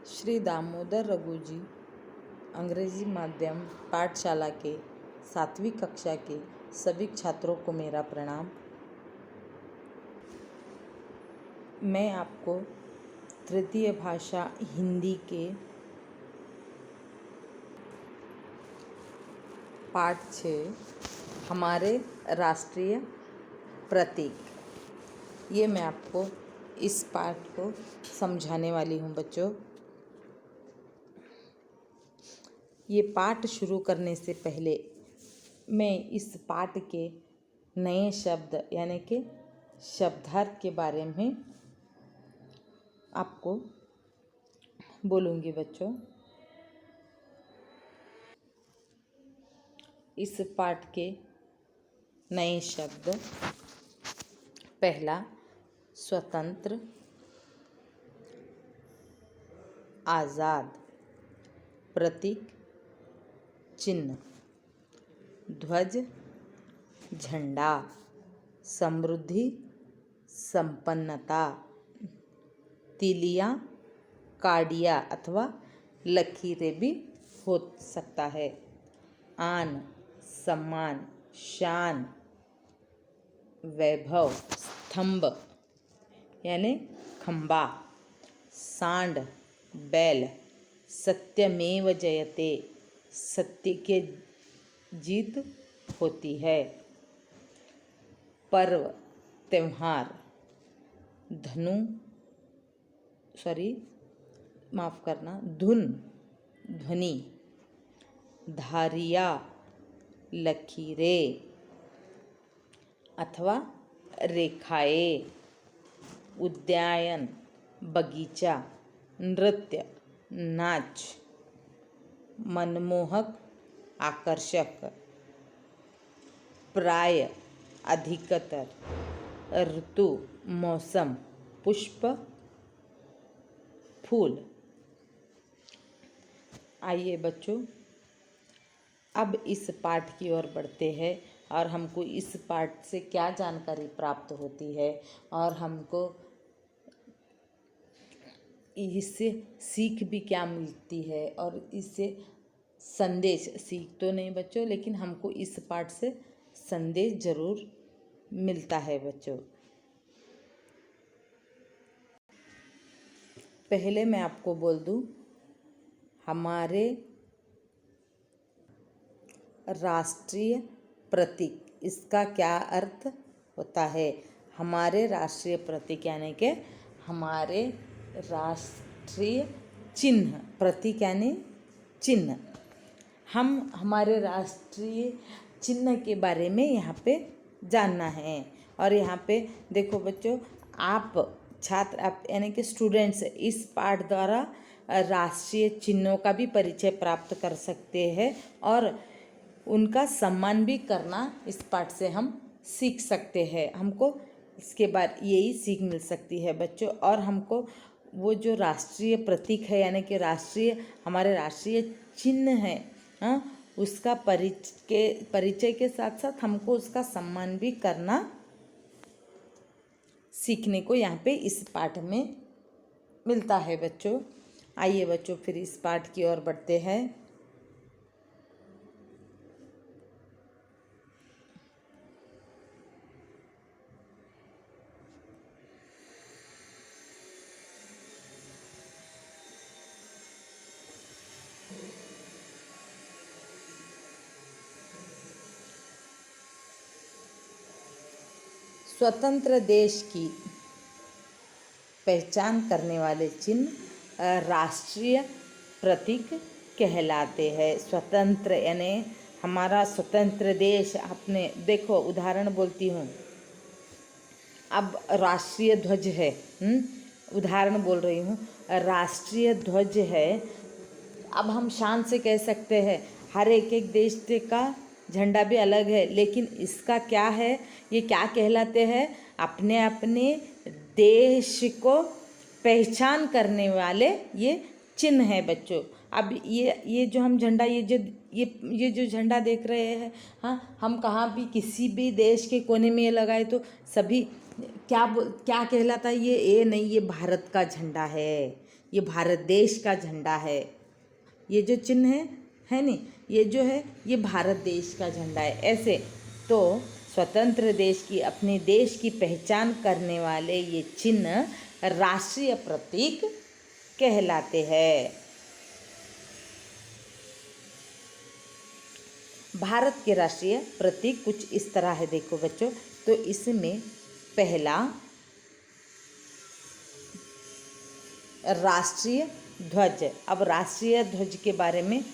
श्री दामोदर रघु जी अंग्रेजी माध्यम पाठशाला के 7वीं कक्षा के सभी छात्रों को मेरा प्रणाम। मैं आपको तृतीय भाषा हिंदी के पाठ 6 हमारे राष्ट्रीय प्रतीक, ये मैं आपको इस पाठ को समझाने वाली हूँ बच्चों। ये पाठ शुरू करने से पहले मैं इस पाठ के नए शब्द यानी कि शब्दार्थ के बारे में आपको बोलूँगी बच्चों। इस पाठ के नए शब्द, पहला स्वतंत्र, आज़ाद, प्रतीक, चिन्ह, ध्वज, झंडा, समृद्धि, संपन्नता, तिलियां, काड़िया अथवा लकीरें भी हो सकता है, आन, सम्मान, शान, वैभव, स्तंभ यानी खंबा, सांड, बैल, सत्यमेव जयते, सत्य के जीत होती है, पर्व, त्योहार, धुन, ध्वनि, धारिया, लकीरें अथवा रेखाएं, उद्यान, बगीचा, नृत्य, नाच, मनमोहक, आकर्षक, प्राय, अधिकतर, ऋतु, मौसम, पुष्प, फूल। आइए बच्चों, अब इस पाठ की ओर बढ़ते हैं और हमको इस पाठ से क्या जानकारी प्राप्त होती है और हमको इससे सीख भी क्या मिलती है और इससे संदेश, सीख तो नहीं बच्चों लेकिन हमको इस पाठ से संदेश जरूर मिलता है बच्चों। पहले मैं आपको बोल दूं, हमारे राष्ट्रीय प्रतीक, इसका क्या अर्थ होता है। हमारे राष्ट्रीय प्रतीक यानी कि हमारे राष्ट्रीय चिन्ह, प्रतीक यानी चिन्ह। हम हमारे राष्ट्रीय चिन्ह के बारे में यहाँ पे जानना है। और यहाँ पे देखो बच्चों, आप छात्र, आप यानी कि स्टूडेंट्स इस पाठ द्वारा राष्ट्रीय चिन्हों का भी परिचय प्राप्त कर सकते हैं और उनका सम्मान भी करना इस पाठ से हम सीख सकते हैं। हमको इसके बाद यही सीख मिल सकती है बच्चों। और हमको वो जो राष्ट्रीय प्रतीक है यानी कि हमारे राष्ट्रीय चिन्ह है, उसका परिचय के साथ साथ हमको उसका सम्मान भी करना सीखने को यहाँ पे इस पाठ में मिलता है बच्चों। आइए बच्चों, फिर इस पाठ की ओर बढ़ते हैं। स्वतंत्र देश की पहचान करने वाले चिन्ह राष्ट्रीय प्रतीक कहलाते हैं। स्वतंत्र यानी हमारा स्वतंत्र देश, आपने देखो उदाहरण बोलती हूँ, अब राष्ट्रीय ध्वज है, उदाहरण बोल रही हूँ, राष्ट्रीय ध्वज है। अब हम शान से कह सकते हैं हर एक देश का झंडा भी अलग है, लेकिन इसका क्या है, ये क्या कहलाते हैं, अपने अपने देश को पहचान करने वाले ये चिन्ह है बच्चों। अब ये जो हम झंडा, ये जो झंडा देख रहे हैं, हाँ, हम कहाँ भी किसी भी देश के कोने में ये लगाए तो सभी क्या कहलाता है, ये नहीं, ये भारत का झंडा है। ये भारत देश का झंडा है। ये जो चिन्ह है नी, ये जो है ये भारत देश का झंडा है। ऐसे तो स्वतंत्र देश की, अपने देश की पहचान करने वाले ये चिन्ह राष्ट्रीय प्रतीक कहलाते हैं। भारत के राष्ट्रीय प्रतीक कुछ इस तरह है, देखो बच्चों। तो इसमें पहला राष्ट्रीय ध्वज। अब राष्ट्रीय ध्वज के बारे में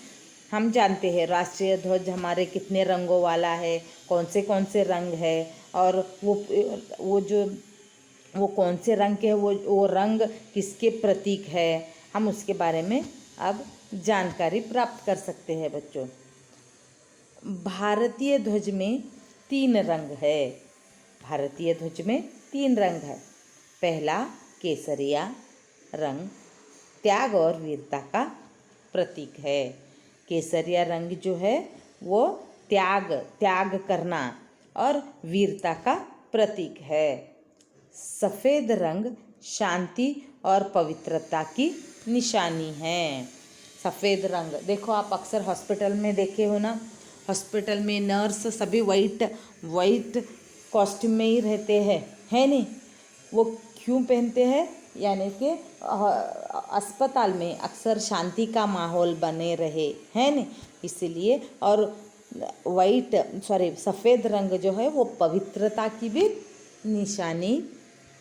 हम जानते हैं। राष्ट्रीय ध्वज हमारे कितने रंगों वाला है, कौन से रंग है, और वो कौन से रंग के है, वो रंग किसके प्रतीक है, हम उसके बारे में अब जानकारी प्राप्त कर सकते हैं बच्चों। भारतीय ध्वज में 3 रंग है। भारतीय ध्वज में 3 रंग है। पहला केसरिया रंग त्याग और वीरता का प्रतीक है। केसरिया रंग जो है वो त्याग करना और वीरता का प्रतीक है। सफ़ेद रंग शांति और पवित्रता की निशानी है। सफ़ेद रंग देखो, आप अक्सर हॉस्पिटल में देखे हो ना, हॉस्पिटल में नर्स सभी वाइट कॉस्ट्यूम में ही रहते हैं, है नहीं। वो क्यों पहनते हैं, यानी कि अस्पताल में अक्सर शांति का माहौल बने रहे, है नहीं, इसीलिए। और सफ़ेद रंग जो है वो पवित्रता की भी निशानी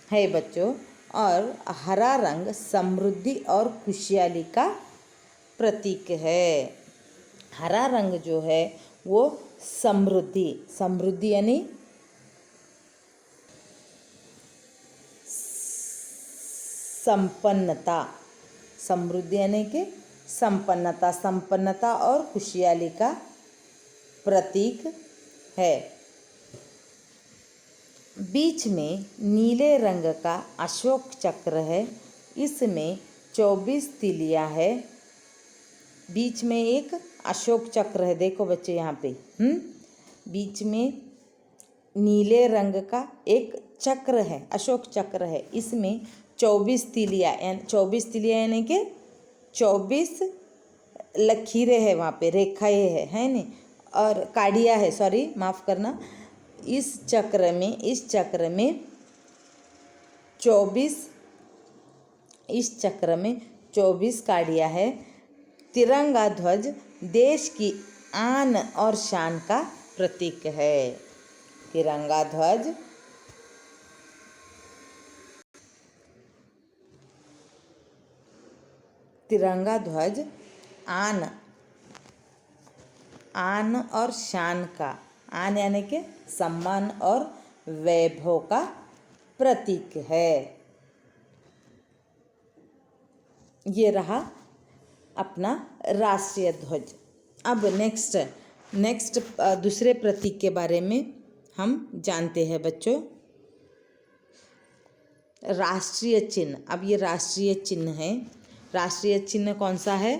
है बच्चों। और हरा रंग समृद्धि और खुशहाली का प्रतीक है। हरा रंग जो है वो समृद्धि यानी संपन्नता, समृद्धि यानी कि संपन्नता और खुशहाली का प्रतीक है। बीच में नीले रंग का अशोक चक्र है। इसमें 24 तिलियां है। बीच में एक अशोक चक्र है, देखो बच्चे यहाँ पे। बीच में नीले रंग का एक चक्र है, अशोक चक्र है। इसमें 24 तिलियां यानी कि 24 लकीरें हैं, वहाँ पे रेखाएँ है नहीं, और काड़िया है, सॉरी माफ़ करना। इस चक्र में 24 काड़िया है। तिरंगा ध्वज देश की आन और शान का प्रतीक है। तिरंगा ध्वज आन और शान का, आन यानी कि सम्मान और वैभव का प्रतीक है। ये रहा अपना राष्ट्रीय ध्वज। अब नेक्स्ट दूसरे प्रतीक के बारे में हम जानते हैं बच्चों। राष्ट्रीय चिन्ह। अब ये राष्ट्रीय चिन्ह है। राष्ट्रीय चिन्ह कौन सा है,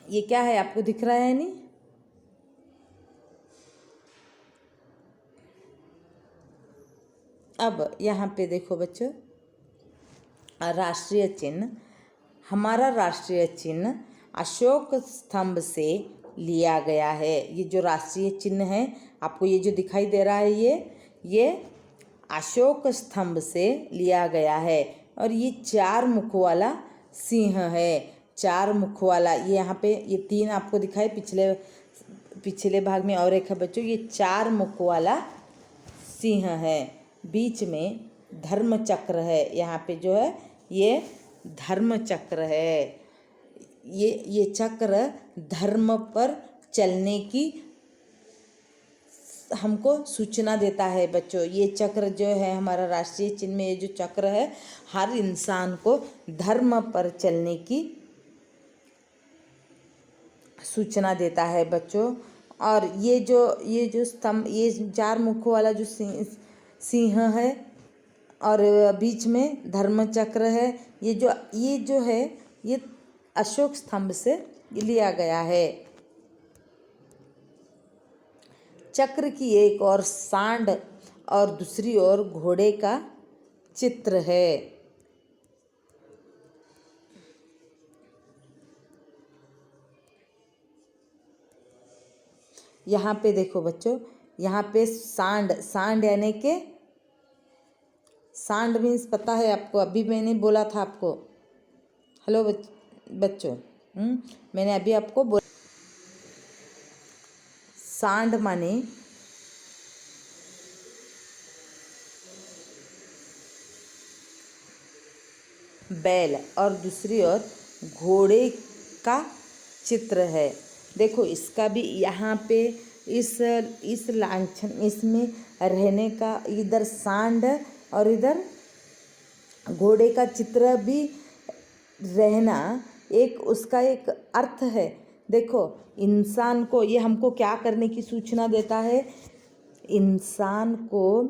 ये क्या है, आपको दिख रहा है नहीं? अब यहाँ पे देखो बच्चों, राष्ट्रीय चिन्ह, हमारा राष्ट्रीय चिन्ह अशोक स्तंभ से लिया गया है। ये जो राष्ट्रीय चिन्ह है, आपको ये जो दिखाई दे रहा है, ये अशोक स्तंभ से लिया गया है। और ये 4 मुख वाला सिंह है। 4 मुख वाला, ये यहाँ पे ये 3 आपको दिखाई, पिछले भाग में और एक है बच्चों, ये 4 मुख वाला सिंह है। बीच में धर्म चक्र है। यहाँ पे जो है ये धर्म चक्र है। ये चक्र धर्म पर चलने की हमको सूचना देता है बच्चों। ये चक्र जो है हमारा राष्ट्रीय चिन्ह में, ये जो चक्र है हर इंसान को धर्म पर चलने की सूचना देता है बच्चों। और ये जो स्तंभ, ये 4 मुखों वाला जो सिंह है और बीच में धर्म चक्र है, ये जो है ये अशोक स्तंभ से लिया गया है। चक्र की एक ओर सांड और दूसरी ओर घोड़े का चित्र है। यहाँ पे देखो बच्चों, यहाँ पे सांड, सांड यानी के सांड मीन्स पता है आपको, अभी मैंने बोला था आपको। हेलो बच्चों, मैंने अभी आपको बोला सांड माने बैल और दूसरी ओर घोड़े का चित्र है। देखो इसका भी यहाँ पे इस लांछन इसमें रहने का, इधर सांड और इधर घोड़े का चित्र भी रहना एक उसका एक अर्थ है। देखो इंसान को ये हमको क्या करने की सूचना देता है, इंसान को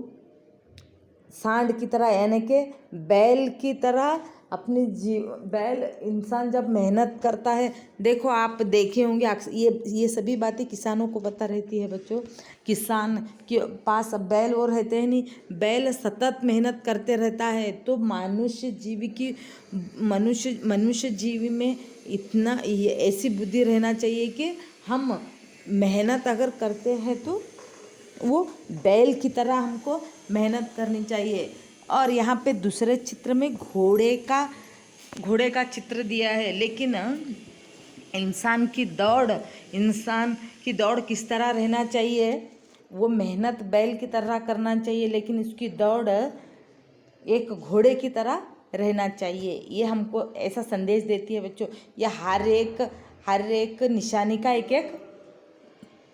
सांड की तरह यानी कि बैल की तरह अपनी बैल, इंसान जब मेहनत करता है, देखो आप देखे होंगे ये सभी बातें किसानों को पता रहती है बच्चों। किसान के पास अब बैल और रहते हैं नहीं, बैल सतत मेहनत करते रहता है। तो मनुष्य जीवी में इतना ऐसी बुद्धि रहना चाहिए कि हम मेहनत अगर करते हैं तो वो बैल की तरह हमको मेहनत करनी चाहिए। और यहाँ पे दूसरे चित्र में घोड़े का चित्र दिया है, लेकिन इंसान की दौड़ किस तरह रहना चाहिए, वो मेहनत बैल की तरह करना चाहिए, लेकिन उसकी दौड़ एक घोड़े की तरह रहना चाहिए। ये हमको ऐसा संदेश देती है बच्चों। यह हर एक निशानी का एक एक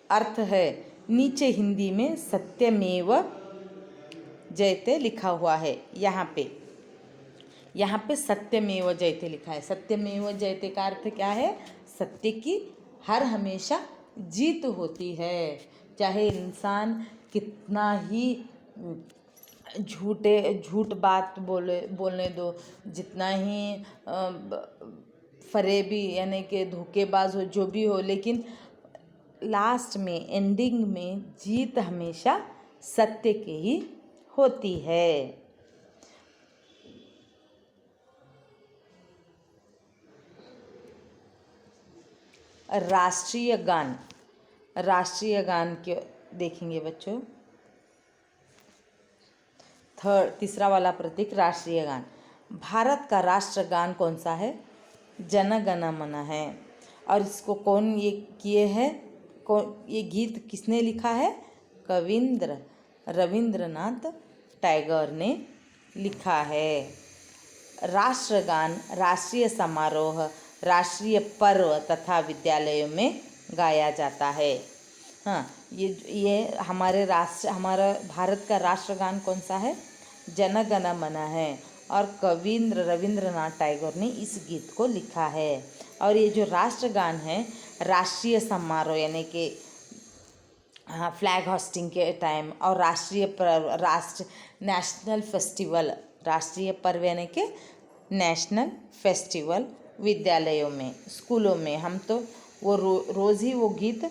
अर्थ है। नीचे हिंदी में सत्यमेव जयते लिखा हुआ है। यहाँ पे सत्यमेव जयते लिखा है। सत्यमेव जयते का अर्थ क्या है? सत्य की हर हमेशा जीत होती है। चाहे इंसान कितना ही झूठ बात बोलने दो, जितना ही फरेबी यानी कि धोखेबाज हो, जो भी हो, लेकिन लास्ट में एंडिंग में जीत हमेशा सत्य की ही होती है। राष्ट्रीय गान के देखेंगे बच्चों। तीसरा वाला प्रतीक राष्ट्रीय गान। भारत का राष्ट्रगान कौन सा है? जन गण मन है। और इसको कौन ये किए हैं? ये गीत किसने लिखा है? रविंद्रनाथ टैगोर ने लिखा है। राष्ट्रगान राष्ट्रीय समारोह, राष्ट्रीय पर्व तथा विद्यालयों में गाया जाता है। हाँ, ये हमारा भारत का राष्ट्रगान कौन सा है? जन गण मन है। और रविंद्रनाथ टैगोर ने इस गीत को लिखा है। और ये जो राष्ट्रगान है, राष्ट्रीय समारोह यानी कि फ्लैग होस्टिंग के टाइम, और नेशनल फेस्टिवल, राष्ट्रीय पर्व यानी कि नेशनल फेस्टिवल विद्यालयों में, स्कूलों में हम तो वो रोज़ ही वो गीत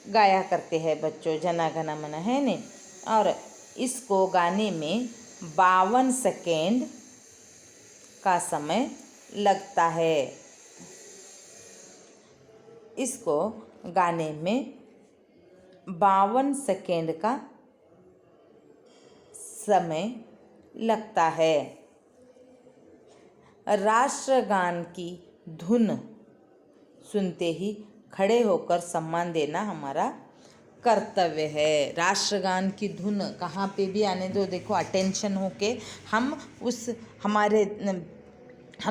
गाया करते हैं बच्चों, जन गण मन है ने। और इसको गाने में 52 सेकेंड का समय लगता है। इसको गाने में 52 सेकेंड का समय लगता है। राष्ट्रगान की धुन सुनते ही खड़े होकर सम्मान देना हमारा कर्तव्य है। राष्ट्रगान की धुन कहाँ पे भी आने दो, देखो अटेंशन होके हम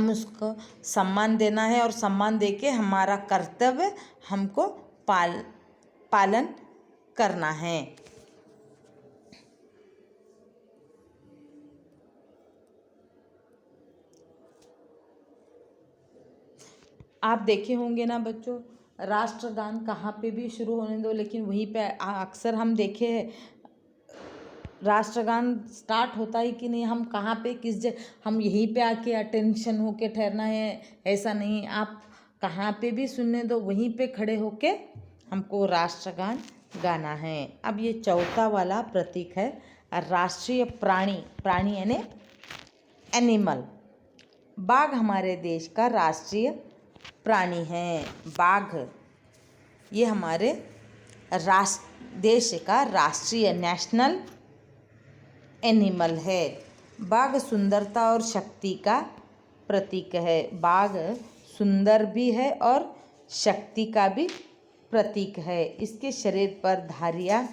उसको सम्मान देना है, और सम्मान देके हमारा कर्तव्य हमको पालन करना है। आप देखे होंगे ना बच्चों, राष्ट्रगान कहाँ पे भी शुरू होने दो, लेकिन वहीं पे अक्सर हम देखे हैं राष्ट्रगान स्टार्ट होता ही कि नहीं, हम कहाँ पे हम यहीं पे आके अटेंशन होके ठहरना है, ऐसा नहीं। आप कहाँ पे भी सुनने दो, वहीं पे खड़े होके हमको राष्ट्रगान गाना है। अब ये चौथा वाला प्रतीक है राष्ट्रीय प्राणी यानी एनिमल। बाघ हमारे देश का राष्ट्रीय प्राणी है। बाघ ये हमारे देश का राष्ट्रीय नेशनल एनिमल है। बाघ सुंदरता और शक्ति का प्रतीक है। बाघ सुंदर भी है और शक्ति का भी प्रतीक है। इसके शरीर पर धारियाँ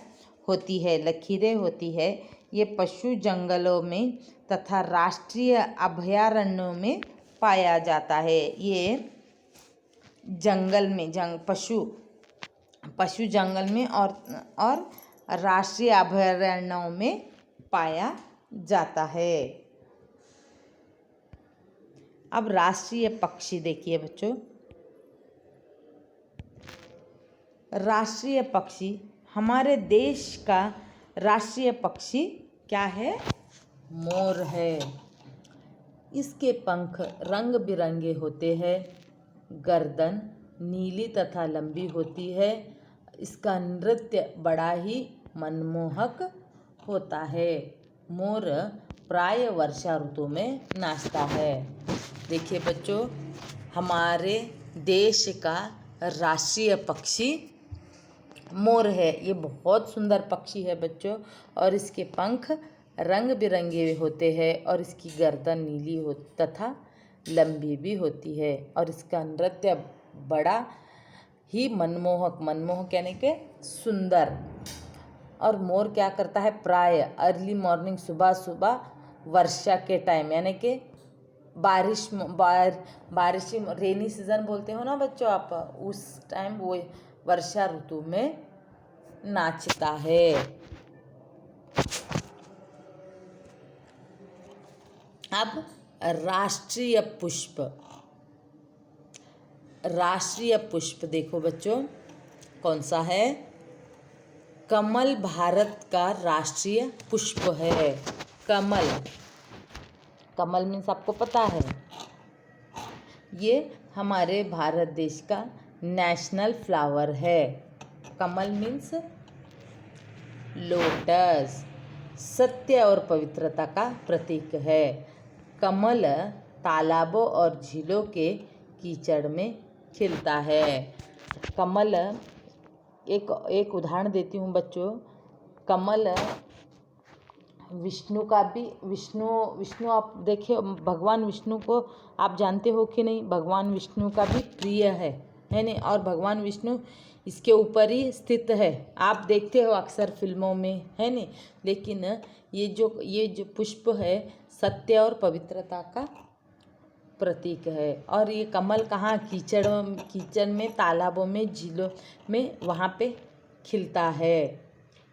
होती है, लकीरें होती है। ये पशु जंगलों में तथा राष्ट्रीय अभयारण्यों में पाया जाता है। ये जंगल में पशु जंगल में और राष्ट्रीय अभयारण्यों में पाया जाता है। अब राष्ट्रीय पक्षी देखिए बच्चों। राष्ट्रीय पक्षी हमारे देश का राष्ट्रीय पक्षी क्या है? मोर है। इसके पंख रंग बिरंगे होते हैं। गर्दन नीली तथा लंबी होती है। इसका नृत्य बड़ा ही मनमोहक होता है। मोर प्राय वर्षा ऋतु में नाचता है। देखिए बच्चों, हमारे देश का राष्ट्रीय पक्षी मोर है। ये बहुत सुंदर पक्षी है बच्चों, और इसके पंख रंग बिरंगे होते हैं और इसकी गर्दन नीली हो तथा लंबी भी होती है, और इसका नृत्य बड़ा ही मनमोहक यानी कि सुंदर। और मोर क्या करता है? प्राय अर्ली मॉर्निंग सुबह वर्षा के टाइम यानी कि बारिश रेनी सीजन बोलते हो ना बच्चों आप, उस टाइम वो वर्षा ऋतु में नाचता है। अब राष्ट्रीय पुष्प देखो बच्चों, कौन सा है? कमल भारत का राष्ट्रीय पुष्प है। कमल मीन्स आपको पता है, ये हमारे भारत देश का नेशनल फ्लावर है। कमल मीन्स लोटस, सत्य और पवित्रता का प्रतीक है। कमल तालाबों और झीलों के कीचड़ में खिलता है। कमल एक उदाहरण देती हूँ बच्चों। कमल विष्णु आप देखिए, भगवान विष्णु को आप जानते हो कि नहीं? भगवान विष्णु का भी प्रिय है नहीं? और भगवान विष्णु इसके ऊपर ही स्थित है। आप देखते हो अक्सर फिल्मों में, है नहीं? लेकिन ये जो पुष्प है सत्य और पवित्रता का प्रतीक है। और ये कमल कहाँ? कीचड़ में, तालाबों में, झीलों में, वहाँ पे खिलता है।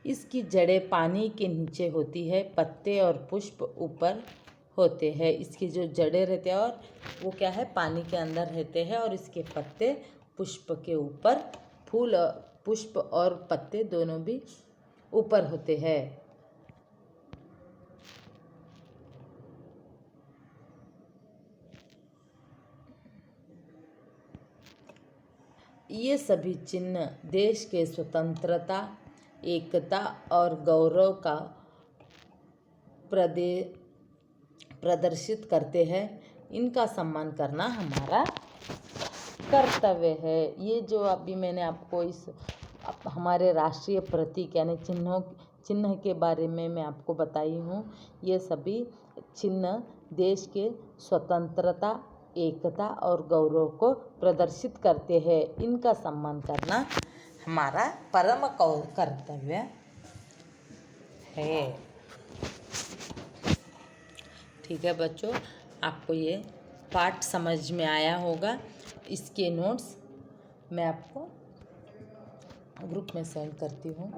इसकी जड़ें पानी के नीचे होती है, पत्ते और पुष्प ऊपर होते हैं। इसकी जो जड़ें रहते हैं और वो क्या है? पानी के अंदर रहते हैं, और इसके पत्ते पुष्प के ऊपर, फूल पुष्प और पत्ते दोनों भी ऊपर होते हैं। ये सभी चिन्ह देश के स्वतंत्रता, एकता और गौरव का प्रदर्शित करते हैं। इनका सम्मान करना हमारा कर्तव्य है। ये जो अभी मैंने आपको हमारे राष्ट्रीय प्रतीक यानी चिन्ह के बारे में मैं आपको बताई हूँ। ये सभी चिन्ह देश के स्वतंत्रता, एकता और गौरव को प्रदर्शित करते हैं। इनका सम्मान करना हमारा परम कर्तव्य है। ठीक है बच्चों, आपको ये पाठ समझ में आया होगा। इसके नोट्स मैं आपको ग्रुप में सेंड करती हूँ।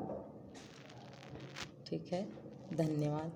ठीक है, धन्यवाद।